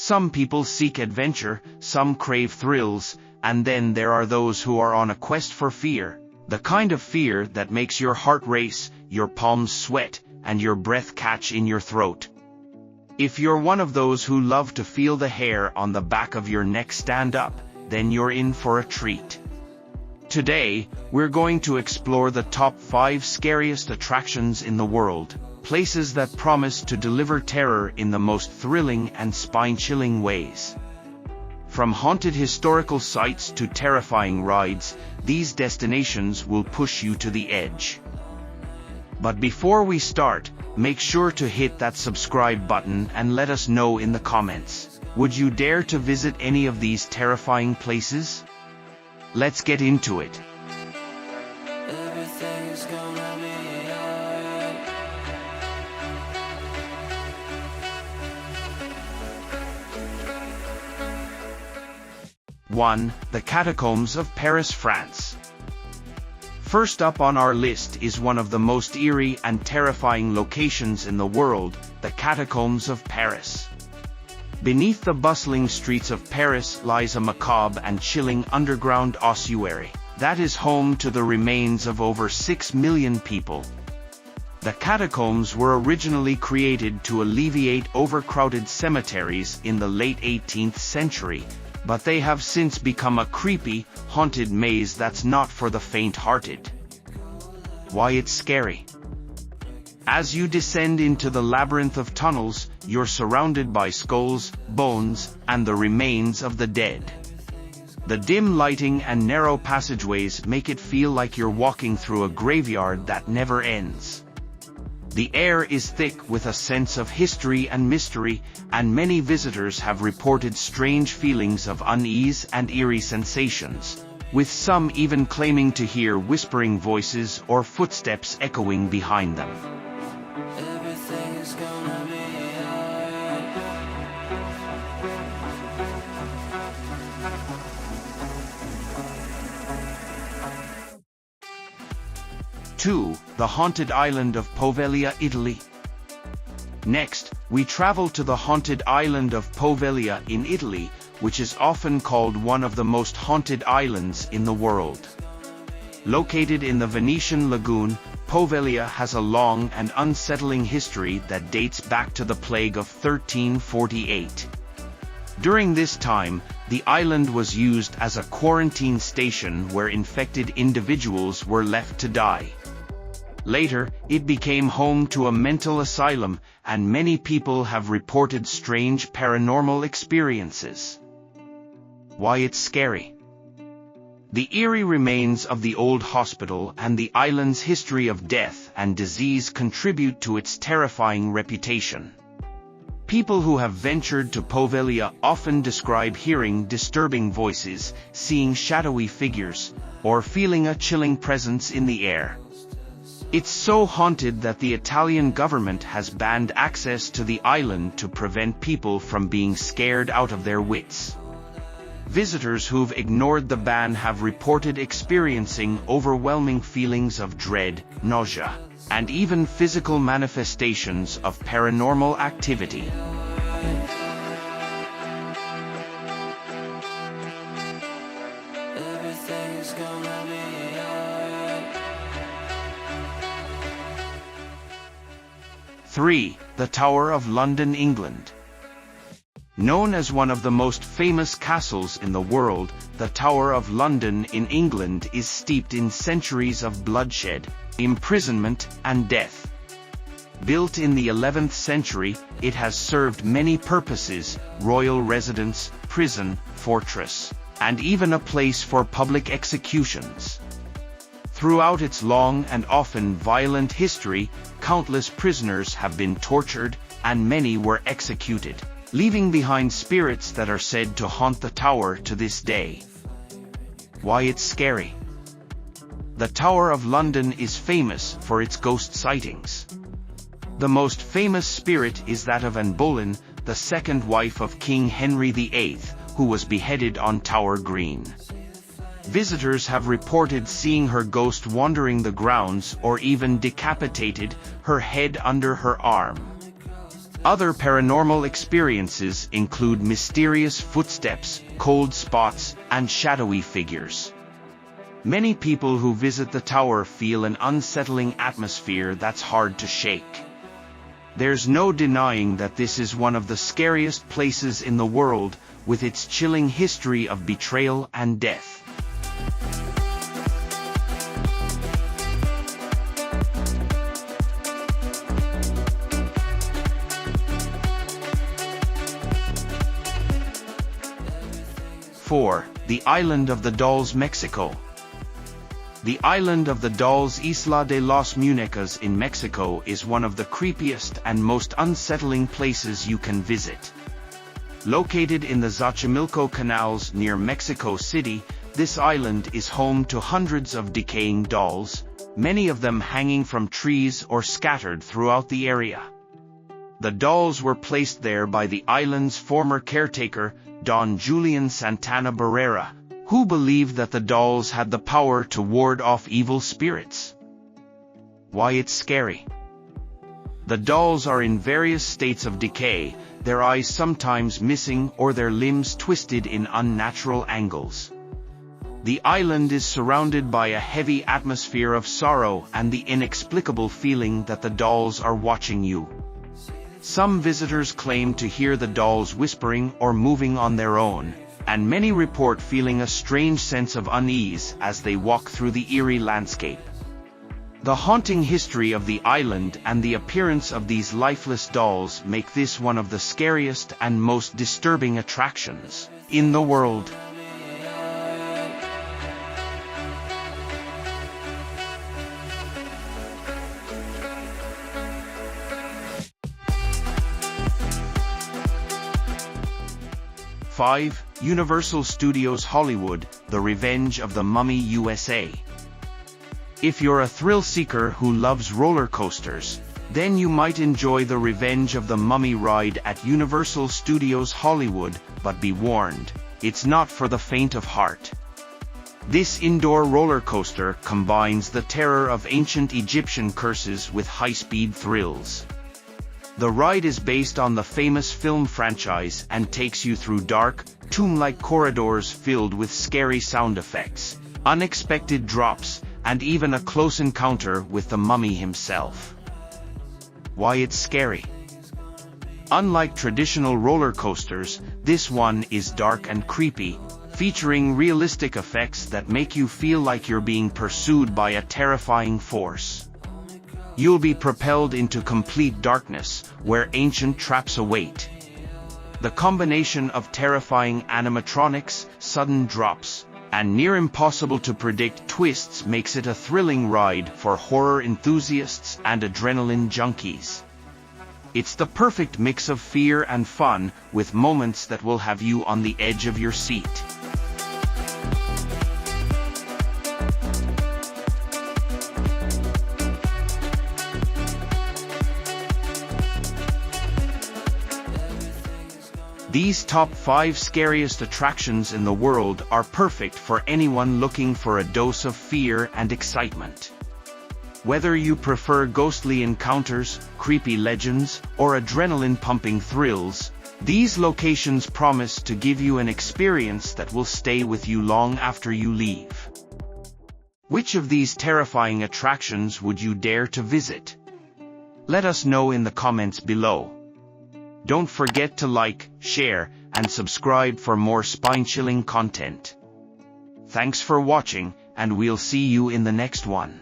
Some people seek adventure, some crave thrills, and then there are those who are on a quest for fear, the kind of fear that makes your heart race, your palms sweat, and your breath catch in your throat. If you're one of those who love to feel the hair on the back of your neck stand up, then you're in for a treat. Today, we're going to explore the top 5 scariest attractions in the world, places that promise to deliver terror in the most thrilling and spine-chilling ways. From haunted historical sites to terrifying rides, these destinations will push you to the edge. But before we start, make sure to hit that subscribe button and let us know in the comments. Would you dare to visit any of these terrifying places? Let's get into it. Everything's gonna be alright. 1. The Catacombs of Paris, France. First up on our list is one of the most eerie and terrifying locations in the world, the Catacombs of Paris. Beneath the bustling streets of Paris lies a macabre and chilling underground ossuary that is home to the remains of over 6 million people. The catacombs were originally created to alleviate overcrowded cemeteries in the late 18th century, but they have since become a creepy, haunted maze that's not for the faint-hearted. Why it's scary? As you descend into the labyrinth of tunnels, you're surrounded by skulls, bones, and the remains of the dead. The dim lighting and narrow passageways make it feel like you're walking through a graveyard that never ends. The air is thick with a sense of history and mystery, and many visitors have reported strange feelings of unease and eerie sensations, with some even claiming to hear whispering voices or footsteps echoing behind them. Everything's gonna be alright. 2. The haunted island of Poveglia, Italy. Next, we travel to the haunted island of Poveglia in Italy, which is often called one of the most haunted islands in the world. Located in the Venetian lagoon, Poveglia has a long and unsettling history that dates back to the plague of 1348. During this time, the island was used as a quarantine station where infected individuals were left to die. Later, it became home to a mental asylum, and many people have reported strange paranormal experiences. Why it's scary? The eerie remains of the old hospital and the island's history of death and disease contribute to its terrifying reputation. People who have ventured to Poveglia often describe hearing disturbing voices, seeing shadowy figures, or feeling a chilling presence in the air. It's so haunted that the Italian government has banned access to the island to prevent people from being scared out of their wits. Visitors who've ignored the ban have reported experiencing overwhelming feelings of dread, nausea, and even physical manifestations of paranormal activity. Everything's gonna be alright. 3. The Tower of London, England. Known as one of the most famous castles in the world, the Tower of London in England is steeped in centuries of bloodshed, imprisonment, and death. Built in the 11th century, it has served many purposes: royal residence, prison, fortress, and even a place for public executions. Throughout its long and often violent history, countless prisoners have been tortured, and many were executed, leaving behind spirits that are said to haunt the tower to this day. Why it's scary? The Tower of London is famous for its ghost sightings. The most famous spirit is that of Anne Boleyn, the second wife of King Henry VIII, who was beheaded on Tower Green. Visitors have reported seeing her ghost wandering the grounds or even decapitated, her head under her arm. Other paranormal experiences include mysterious footsteps, cold spots, and shadowy figures. Many people who visit the tower feel an unsettling atmosphere that's hard to shake. There's no denying that this is one of the scariest places in the world, with its chilling history of betrayal and death. The Island of the Dolls, Mexico. The Island of the Dolls, Isla de los Muñecas in Mexico, is one of the creepiest and most unsettling places you can visit. Located in the Xochimilco canals near Mexico City, this island is home to hundreds of decaying dolls, many of them hanging from trees or scattered throughout the area. The dolls were placed there by the island's former caretaker, Don Julian Santana Barrera, who believed that the dolls had the power to ward off evil spirits. Why it's scary? The dolls are in various states of decay, their eyes sometimes missing or their limbs twisted in unnatural angles. The island is surrounded by a heavy atmosphere of sorrow and the inexplicable feeling that the dolls are watching you. Some visitors claim to hear the dolls whispering or moving on their own, and many report feeling a strange sense of unease as they walk through the eerie landscape. The haunting history of the island and the appearance of these lifeless dolls make this one of the scariest and most disturbing attractions in the world. Universal Studios Hollywood, The Revenge of the Mummy, USA. If you're a thrill seeker who loves roller coasters, then you might enjoy The Revenge of the Mummy ride at Universal Studios Hollywood, but be warned, it's not for the faint of heart. This indoor roller coaster combines the terror of ancient Egyptian curses with high-speed thrills. The ride is based on the famous film franchise and takes you through dark, tomb-like corridors filled with scary sound effects, unexpected drops, and even a close encounter with the mummy himself. Why it's scary? Unlike traditional roller coasters, this one is dark and creepy, featuring realistic effects that make you feel like you're being pursued by a terrifying force. You'll be propelled into complete darkness, where ancient traps await. The combination of terrifying animatronics, sudden drops, and near impossible to predict twists makes it a thrilling ride for horror enthusiasts and adrenaline junkies. It's the perfect mix of fear and fun, with moments that will have you on the edge of your seat. These top 5 scariest attractions in the world are perfect for anyone looking for a dose of fear and excitement. Whether you prefer ghostly encounters, creepy legends, or adrenaline-pumping thrills, these locations promise to give you an experience that will stay with you long after you leave. Which of these terrifying attractions would you dare to visit? Let us know in the comments below. Don't forget to like, share, and subscribe for more spine-chilling content. Thanks for watching, and we'll see you in the next one.